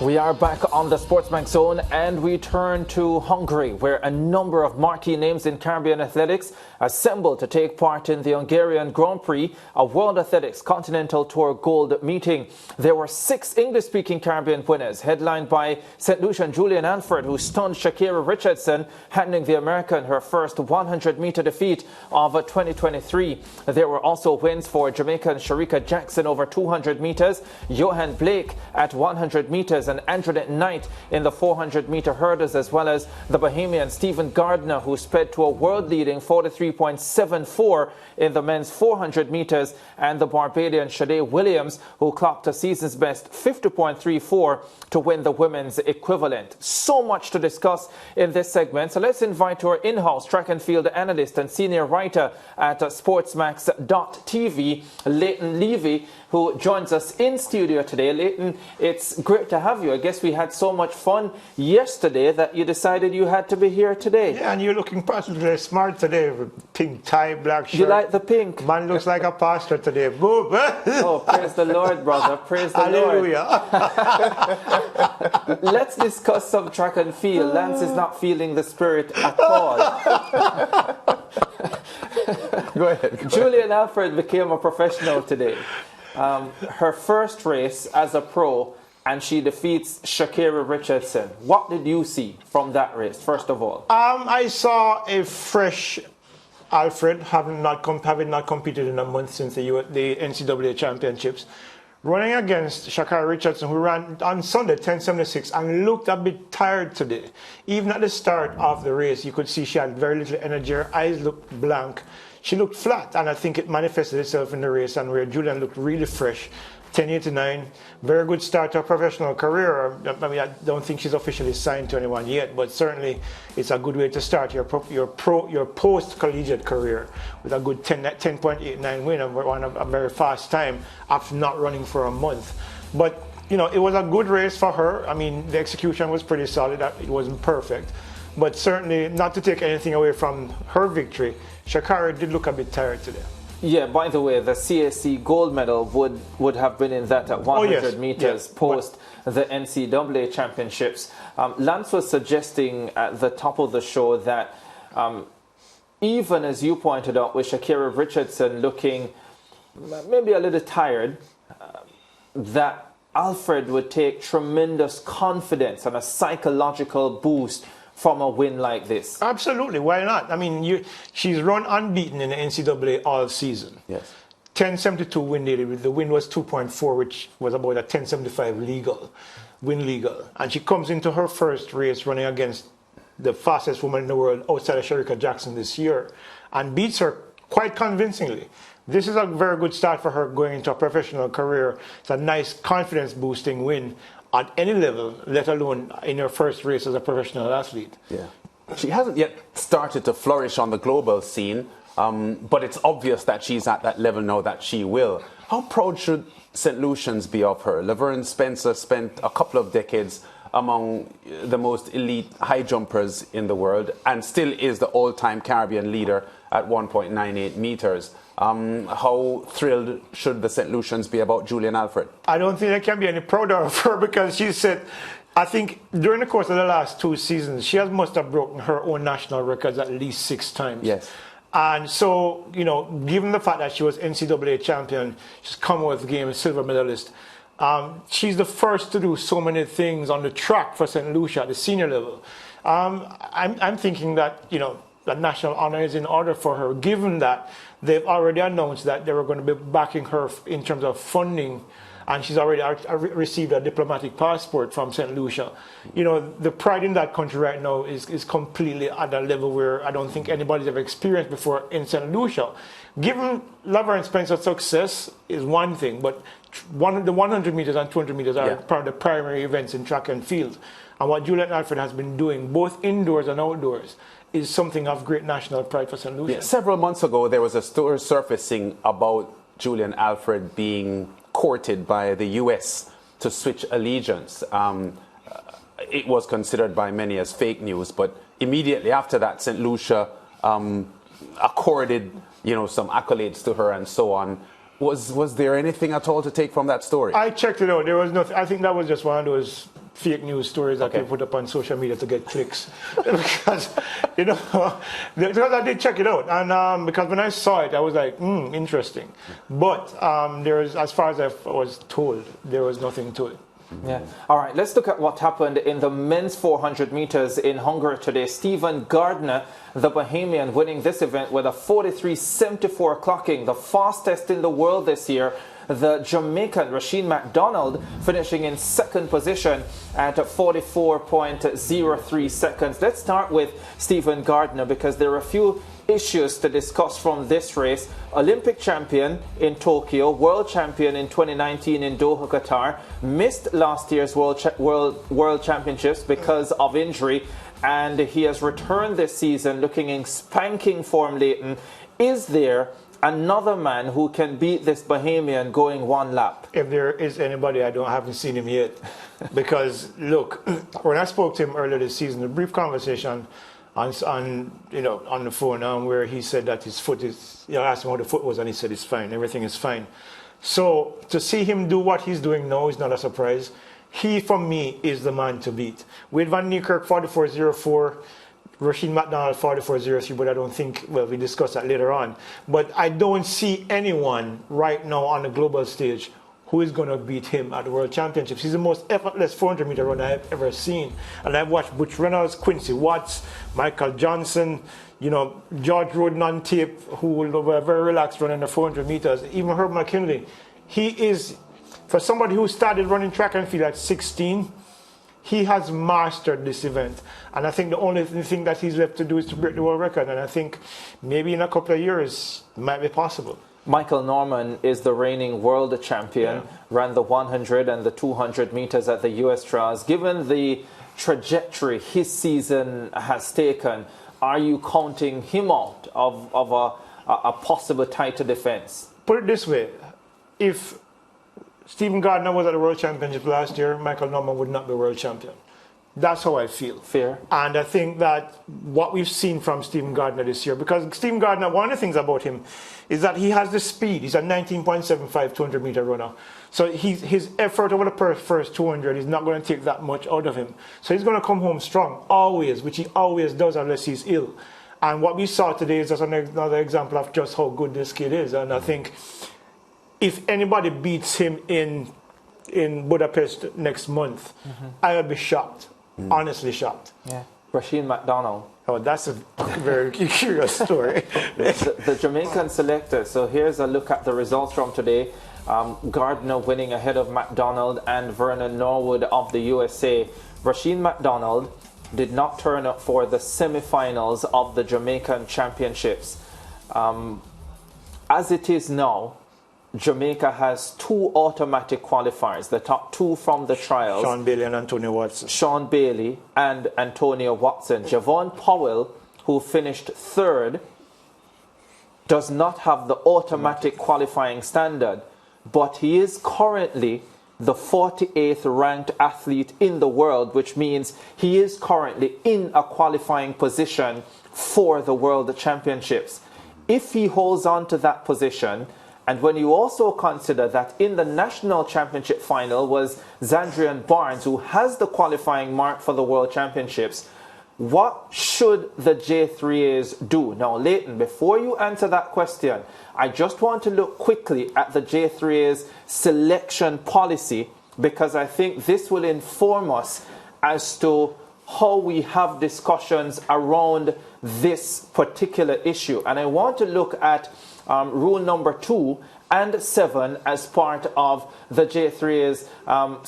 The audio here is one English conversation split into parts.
We are back on the SportsMax Zone and we turn to Hungary, where a number of marquee names in Caribbean athletics assembled to take part in the Hungarian Grand Prix, a World Athletics Continental Tour gold meeting. There were 6 English-speaking Caribbean winners, headlined by St. Lucian Julien Alfred, who stunned Sha'Carri Richardson, handing the American her first 100-meter defeat of 2023. There were also wins for Jamaican Sharika Jackson over 200 meters, Johan Blake at 100 meters, and Antoinette Knight in the 400-meter hurdles, as well as the Bahamian Stephen Gardner, who sped to a world-leading 43.74 in the men's 400 meters, and the Barbadian Shade Williams, who clocked a season's best 50.34 to win the women's equivalent. So much to discuss in this segment, so let's invite our in-house track and field analyst and senior writer at SportsMax.tv, Leighton Levy, who joins us in studio today. Leighton, it's great to have you. I guess we had so much fun yesterday that you decided you had to be here today. Yeah, and you're looking particularly smart today with pink tie, black shirt. You like the pink? Man looks like a pastor today. Boom. Oh, praise the Lord, brother. Praise the Hallelujah. Lord. Let's discuss some track and field. Lance is not feeling the spirit at all. Go ahead. Julien Alfred became a professional today. Her first race as a pro, and she defeats Sha'Carri Richardson. What did you see from that race, first of all? I saw a fresh Alfred, having not competed in a month since the NCAA championships, running against ShaCarri Richardson, who ran on Sunday 10:76 and looked a bit tired today. Even at the start of the race, you could see she had very little energy. Her eyes looked blank. She looked flat, and I think it manifested itself in the race, and where Julien looked really fresh. 10:89, very good start to her professional career. I mean, I don't think she's officially signed to anyone yet, but certainly it's a good way to start your post-collegiate career with a good 10.89 win and a very fast time after not running for a month. But you know, it was a good race for her. I mean, the execution was pretty solid. It wasn't perfect, but certainly not to take anything away from her victory. ShaCarri did look a bit tired today. Yeah, by the way, the CAC gold medal would have been in that at 100 meters post the NCAA championships. Lance was suggesting at the top of the show that even as you pointed out, with Sha'Carri Richardson looking maybe a little tired, that Alfred would take tremendous confidence and a psychological boost from a win like this. Absolutely, why not? I mean, she's run unbeaten in the NCAA all season. Yes. 10.72 win daily. The win was 2.4, which was about a 10.75 win legal. And she comes into her first race running against the fastest woman in the world outside of Sharika Jackson this year and beats her quite convincingly. This is a very good start for her going into a professional career. It's a nice confidence-boosting win at any level, let alone in her first race as a professional athlete. Yeah, she hasn't yet started to flourish on the global scene, but it's obvious that she's at that level now that she will. How proud should St. Lucians be of her? Laverne Spencer spent a couple of decades among the most elite high jumpers in the world and still is the all-time Caribbean leader at 1.98 meters. How thrilled should the St. Lucians be about Julien Alfred? I don't think they can be any prouder of her because she said, I think during the course of the last 2 seasons, she must have broken her own national records at least 6 times. Yes. And so, you know, given the fact that she was NCAA champion, she's Commonwealth Games silver medalist, she's the first to do so many things on the track for St. Lucia at the senior level. I'm thinking that, you know, the national honor is in order for her, given that they've already announced that they were going to be backing her in terms of funding, and she's already received a diplomatic passport from St. Lucia. You know, the pride in that country right now is completely at a level where I don't think anybody's ever experienced before in St. Lucia. Given Laverne Spencer's success is one thing, but the 100 meters and 200 meters are part of the primary events in track and field. And what Julien Alfred has been doing, both indoors and outdoors, is something of great national pride for St. Lucia. Yeah, several months ago, there was a story surfacing about Julien Alfred being courted by the US to switch allegiance. It was considered by many as fake news, but immediately after that, St. Lucia accorded, you know, some accolades to her and so on. Was there anything at all to take from that story? I checked it out. There was nothing. I think that was just one of those fake news stories that people put up on social media to get clicks. Because, you know, because I did check it out. And because when I saw it, I was like, interesting. But as far as I was told, there was nothing to it. Yeah. All right, let's look at what happened in the men's 400 meters in Hungary today. Stephen Gardner, the Bahamian, winning this event with a 43.74 clocking, the fastest in the world this year. The Jamaican Rusheen McDonald finishing in second position at 44.03 seconds. Let's start with Stephen Gardner because there are a few issues to discuss from this race. Olympic champion in Tokyo, world champion in 2019 in Doha, Qatar, missed last year's world championships because of injury, and he has returned this season looking in spanking form. Leighton, is there another man who can beat this Bahamian going one lap? If there is anybody, I haven't seen him yet. Because look, when I spoke to him earlier this season, a brief conversation on the phone, where he said that his foot is, I asked him how the foot was, and he said it's fine, everything is fine. So to see him do what he's doing now is not a surprise. He, for me, is the man to beat. Wade van Niekerk 44.04. Rusheen McDonald 44.03, but I don't think, well, we discuss that later on. But I don't see anyone right now on the global stage who is going to beat him at the World Championships. He's the most effortless 400-meter runner I've ever seen. And I've watched Butch Reynolds, Quincy Watts, Michael Johnson, George Roden on tape, who were very relaxed running the 400 meters. Even Herb McKinley. He is, for somebody who started running track and field at 16, he has mastered this event. And I think the only thing that he's left to do is to break the world record. And I think maybe in a couple of years, it might be possible. Michael Norman is the reigning world champion, ran the 100 and the 200 meters at the US Trials. Given the trajectory his season has taken, are you counting him out of a possible title defense? Put it this way. If Stephen Gardner was at the World Championship last year, Michael Norman would not be world champion. That's how I feel. Fair. And I think that what we've seen from Stephen Gardner this year, because Stephen Gardner, one of the things about him is that he has the speed. He's a 19.75 200-meter runner. So his effort over the first 200 is not going to take that much out of him. So he's going to come home strong, always, which he always does unless he's ill. And what we saw today is just another example of just how good this kid is. And I think if anybody beats him in Budapest next month, I will be shocked. Honestly shocked. Yeah. Rusheen McDonald. Oh, that's a very curious story. the Jamaican selector. So here's a look at the results from today. Gardner winning ahead of McDonald and Vernon Norwood of the USA. Rusheen McDonald did not turn up for the semi-finals of the Jamaican Championships. As it is now, Jamaica has two automatic qualifiers, the top two from the trials. Sean Bailey and Antonio Watson. Sean Bailey and Antonio Watson. Javon Powell, who finished third, does not have the automatic qualifying standard, but he is currently the 48th ranked athlete in the world, which means he is currently in a qualifying position for the World Championships. If he holds on to that position, and when you also consider that in the national championship final was Zandrian Barnes, who has the qualifying mark for the World Championships, what should the J3As do? Now, Leighton, before you answer that question, I just want to look quickly at the J3As selection policy, because I think this will inform us as to how we have discussions around this particular issue. And I want to look at rule number 2 and 7 as part of the J3's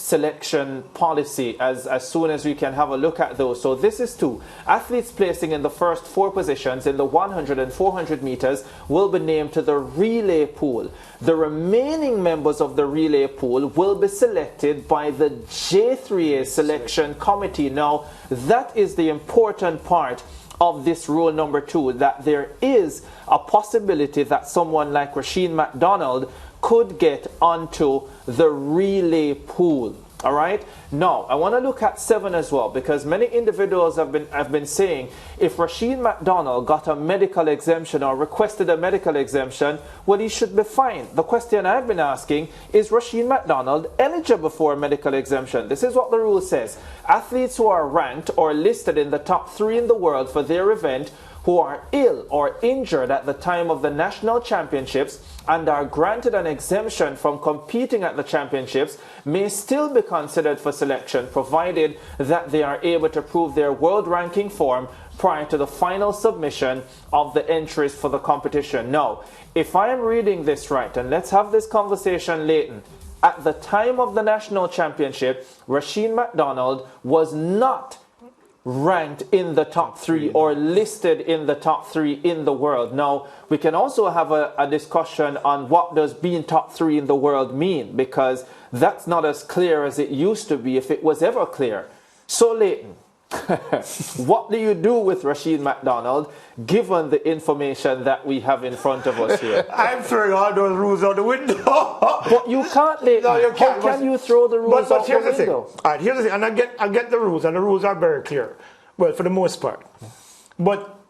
selection policy as soon as we can have a look at those. So this is 2. Athletes placing in the first 4 positions in the 100 and 400 meters will be named to the relay pool. The remaining members of the relay pool will be selected by the J3A selection committee. Now, that is the important part of this rule number 2, that there is a possibility that someone like Rusheen McDonald could get onto the relay pool. All right. Now, I want to look at 7 as well, because many individuals have been saying if Rusheen McDonald got a medical exemption or requested a medical exemption, well, he should be fine. The question I've been asking is Rusheen McDonald eligible for a medical exemption? This is what the rule says. Athletes who are ranked or listed in the top 3 in the world for their event who are ill or injured at the time of the national championships and are granted an exemption from competing at the championships may still be considered for selection, provided that they are able to prove their world ranking form prior to the final submission of the entries for the competition. Now, if I am reading this right, and let's have this conversation, Leighton, at the time of the national championship, Rusheen McDonald was not ranked in the top 3 or listed in the top 3 in the world. Now, we can also have a discussion on what does being top 3 in the world mean, because that's not as clear as it used to be, if it was ever clear. So, Leighton, what do you do with Rusheen McDonald, given the information that we have in front of us here? I'm throwing all those rules out the window. But you can't, Leighton. No, you can't. How can you throw the rules out the window? Thing. All right, here's the thing. And I get the rules, and the rules are very clear. Well, for the most part. But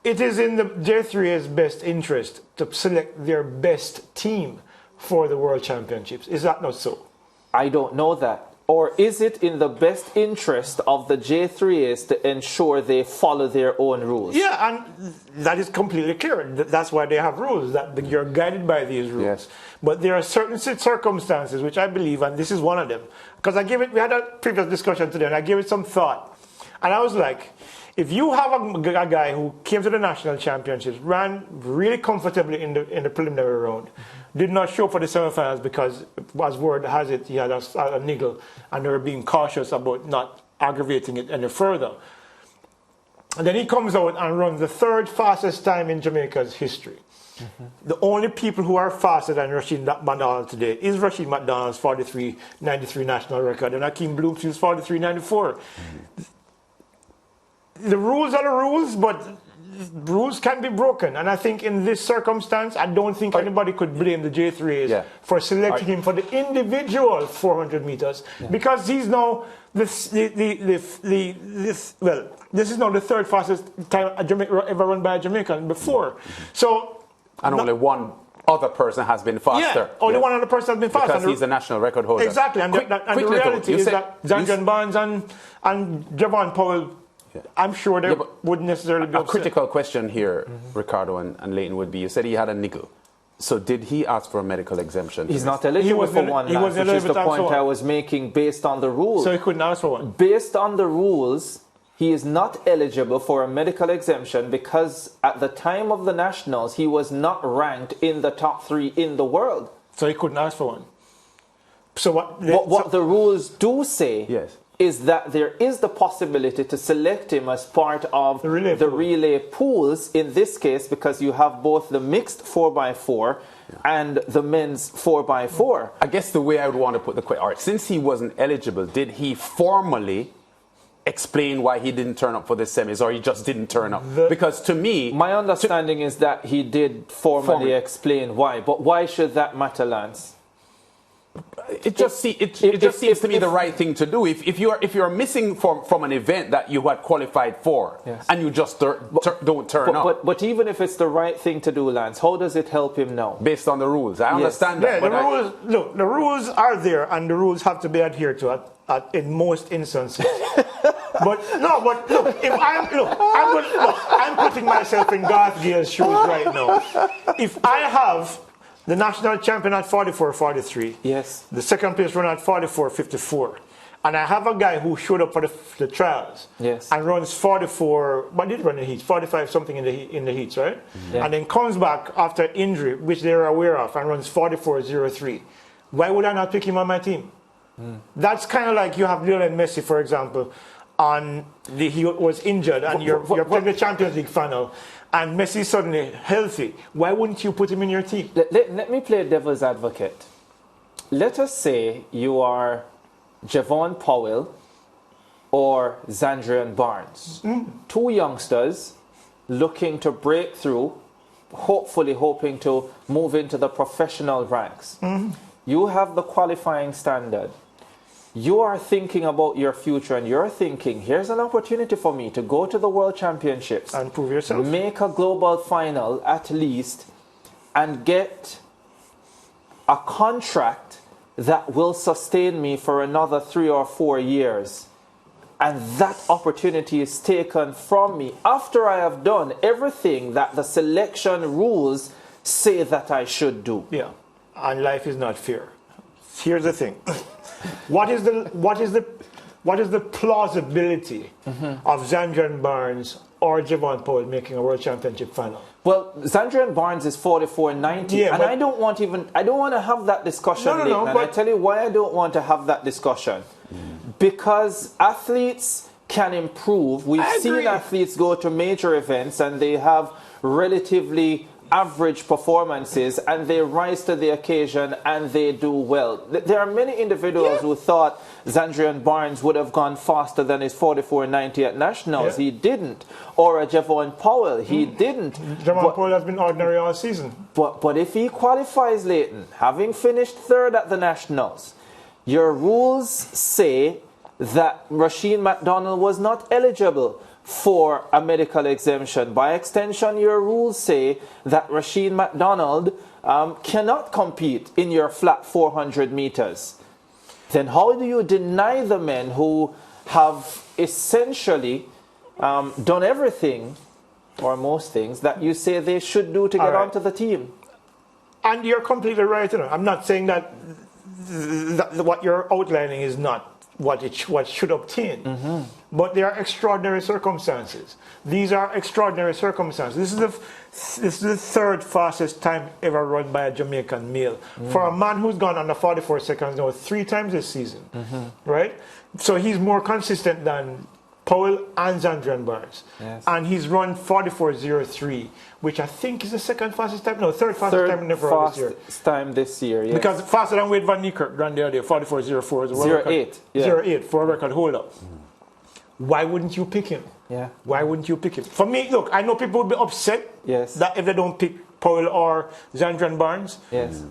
it is in the J3's best interest to select their best team for the World Championships. Is that not so? I don't know that. Or is it in the best interest of the J3As to ensure they follow their own rules? Yeah, and that is completely clear. That's why they have rules, that you're guided by these rules. Yes. But there are certain circumstances which I believe, and this is one of them, because we had a previous discussion today, and I gave it some thought. And I was like, if you have a guy who came to the national championships, ran really comfortably in the preliminary round, did not show for the semifinals because, as word has it, he had a niggle, and they were being cautious about not aggravating it any further. And then he comes out and runs the 3rd fastest time in Jamaica's history. The only people who are faster than Rusheen McDonald today is Rusheen McDonald's 43.93 national record and Akeem Bloomfield's 43.94. The rules are the rules, but rules can be broken. And I think in this circumstance, I don't think anybody could blame the J3As for selecting him for the individual 400 meters, because he's now this is now the 3rd fastest time ever run by a Jamaican before. So, and only one other person has been faster. Yeah, only one other person has been faster. Because he's the national record holder. Exactly. And the reality is that Zanjan Barnes and Javon Powell, I'm sure they wouldn't necessarily be a critical question here, Ricardo and Leighton, would be, you said he had a niggle. So did he ask for a medical exemption? He's not eligible for one, which is the point I was making based on the rules. So he couldn't ask for one? Based on the rules, he is not eligible for a medical exemption because at the time of the nationals, he was not ranked in the top 3 in the world. So he couldn't ask for one? So what the rules do say is that there is the possibility to select him as part of the relay pools, in this case, because you have both the mixed 4x4 and the men's 4x4. I guess the way I would want to put the question, all right, since he wasn't eligible, did he formally explain why he didn't turn up for the semis, or he just didn't turn up? Because to me, my understanding is that he did formally explain why. But why should that matter, Lance? It just seems to me the right thing to do. If you're missing from an event that you had qualified for, and you just don't turn up. But even if it's the right thing to do, Lance, how does it help him now? Based on the rules, I understand that. The rules are there, and the rules have to be adhered to in most instances. But look, if I'm putting myself in Garth Gale's shoes right now. If I have the national champion at 44.43. Yes. The second place runner at 44.54. And I have a guy who showed up for the trials. Yes. And runs 44, but did run the heats, 45 something in the heats, right? Yeah. And then comes back after injury, which they're aware of, and runs 44.03. Why would I not pick him on my team? That's kind of like you have Lionel Messi, for example, he was injured, and you're playing the Champions League final, and Messi is suddenly healthy. Why wouldn't you put him in your team? Let me play devil's advocate. Let us say you are Javon Powell or Zandrian Barnes. 2 youngsters looking to break through, hopefully hoping to move into the professional ranks. You have the qualifying standard. you are thinking about your future and you're thinking, here's an opportunity for me to go to the World Championships and prove yourself, make a global final at least, and get a contract that will sustain me for another 3 or 4 years, and that opportunity is taken from me after I have done everything that the selection rules say that I should do. Yeah, and life is not fair. Here's the thing. What is the plausibility of Zandrian Barnes or Javon Powell making a World Championship final? Well, Zandrian Barnes is 44.90, Yeah, and I don't want to have that discussion. No, and I tell you why I don't want to have that discussion. Because athletes can improve. We've seen athletes go to major events and they have relatively average performances and they rise to the occasion and they do well. There are many individuals who thought Zandrian Barnes would have gone faster than his 44.90 at Nationals. He didn't. Or a Javon Powell. He didn't. Javon Powell has been ordinary all season. But if he qualifies, Leighton, having finished third at the Nationals, your rules say that Rusheen McDonald was not eligible for a medical exemption. By extension, your rules say that Rusheen McDonald cannot compete in your flat 400 meters. Then how do you deny the men who have essentially done everything, or most things, that you say they should do to get onto the team? And you're completely right. I'm not saying that what you're outlining is not what should obtain. But there are extraordinary circumstances. These are extraordinary circumstances. This is the third fastest time ever run by a Jamaican male. For a man who's gone under 44 seconds now 3 times this season. Right? So he's more consistent than Powell and Zandrian Barnes. And he's run 44.03, which I think is the second fastest time. No, third fastest time in the world this year. Time this year, yes. Because faster than Wade Van Niekerk ran the other day, 44.04 is a world 08, record. 08 for a record holder. Why wouldn't you pick him? Why wouldn't you pick him? For me, look, I know people would be upset that if they don't pick Powell or Zandrian Barnes.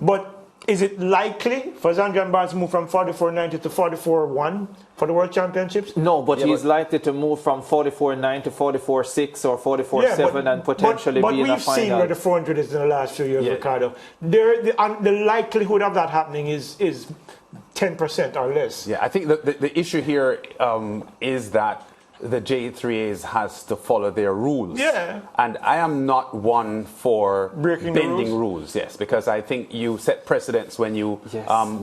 But is it likely for Zandrian Barnes to move from 44.90 to 44.1 for the World Championships? No, but he's likely to move from 44.9 to 44.6 or 44.7 and potentially be in a final. But we've seen where the 400 is in the last few years, Ricardo. The likelihood of that happening is 10% or less. Yeah, I think the issue here is that the JAAs has to follow their rules. And I am not one for bending rules. Yes, because I think you set precedents when you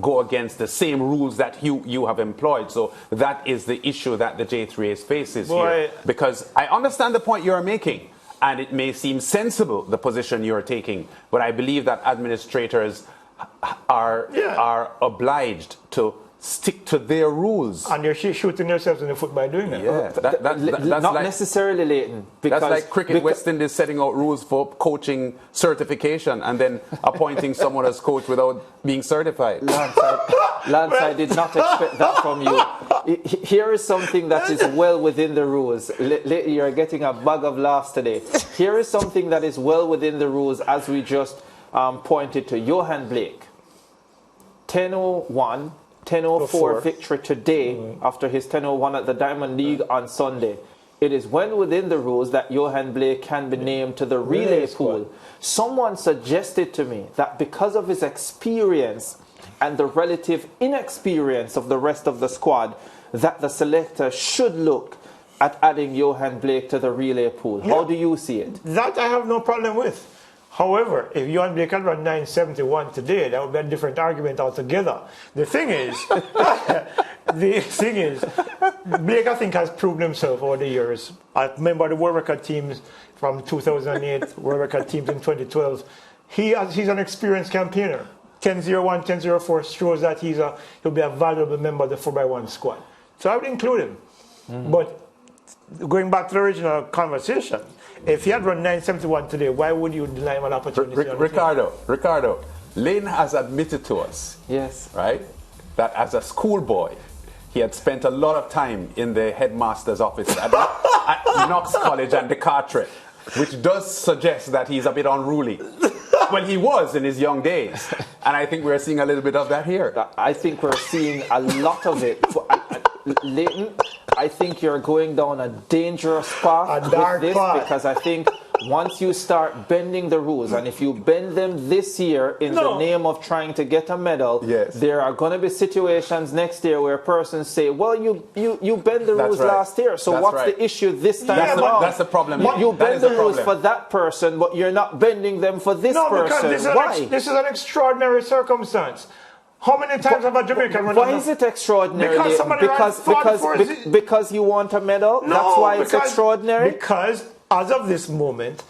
go against the same rules that you have employed. So that is the issue that the JAAs faces here. Because I understand the point you're making, and it may seem sensible, the position you're taking, but I believe that administrators are obliged to stick to their rules. And you're shooting yourselves in the foot by doing that. That's not like, necessarily, Leighton. That's like cricket. West Indies setting out rules for coaching certification and then appointing someone as coach without being certified. Lance, I did not expect that from you. Here is something that is well within the rules. You're getting a bag of laughs today. Here is something that is well within the rules, as we just pointed to. Johan Blake, 10:01. 10:04 victory today after his 10:01 at the Diamond League on Sunday. It is well within the rules that Johan Blake can be named to the relay pool. Someone suggested to me that because of his experience and the relative inexperience of the rest of the squad, that the selector should look at adding Johan Blake to the relay pool. How do you see it? That I have no problem with. However, if Johan Blake had run 9.71 today, that would be a different argument altogether. The thing is, Blake, I think, has proven himself over the years. I remember the world record teams from 2008, world record teams in 2012. He's an experienced campaigner. 10.01, 10.04 shows that he'll be a valuable member of the 4x1 squad. So I would include him. But going back to the original conversation, if he had run 9.71 today, why would you deny him an opportunity? Ricardo, Lane has admitted to us, right, that as a schoolboy, he had spent a lot of time in the headmaster's office at Knox College and the Carteret, which does suggest that he's a bit unruly. Well, he was in his young days. And I think we're seeing a little bit of that here. I think we're seeing a lot of it. Leighton, I think you're going down a dangerous path with this because I think once you start bending the rules, and if you bend them this year in the name of trying to get a medal, there are going to be situations next year where persons say, well, you bend the rules last year, so what's the issue this time around? That's the problem. You bend the rules for that person, but you're not bending them for this person. Why? This is an extraordinary circumstance. How many times have a Jamaican run? Why is it extraordinary? Because you want a medal? No, that's why it's extraordinary? Because as of this moment,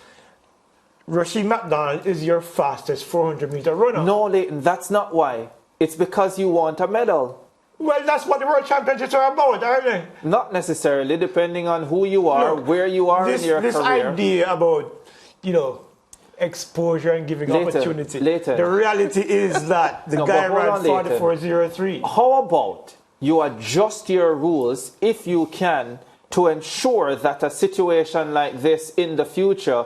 Rusheen McDonald is your fastest 400-meter runner. No, Leighton, that's not why. It's because you want a medal. Well, that's what the World Championships are about, aren't they? Not necessarily, depending on who you are, where you are in your career. This idea about, exposure and giving opportunity. The reality is that the guy ran 44.03. How about you adjust your rules, if you can, to ensure that a situation like this in the future,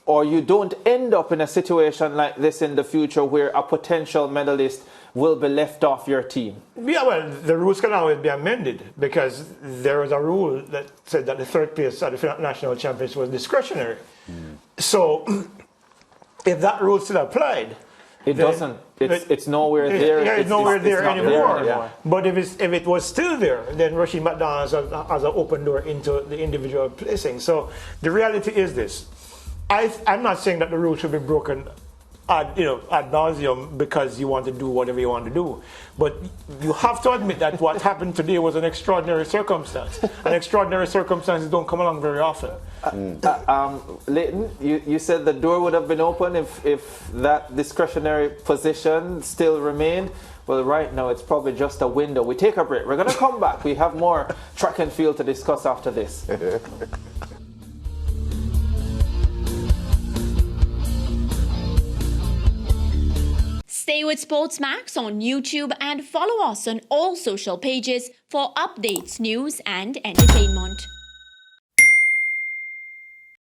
or you don't end up in a situation like this in the future where a potential medalist will be left off your team? Yeah, well, the rules can always be amended because there was a rule that said that the third place at the national championships was discretionary. So, if that rule still applied, it doesn't. It's nowhere there. Yeah, it's nowhere there anymore. Yeah. But if it was still there, then Rusheen McDonald has an open door into the individual placing. So the reality is this: I'm not saying that the rule should be broken ad nauseum because you want to do whatever you want to do. But you have to admit that what happened today was an extraordinary circumstance. And extraordinary circumstances don't come along very often. Leighton, you said the door would have been open if that discretionary position still remained. Well, right now it's probably just a window. We take a break. We're going to come back. We have more track and field to discuss after this. Stay with SportsMax on YouTube and follow us on all social pages for updates, news and entertainment.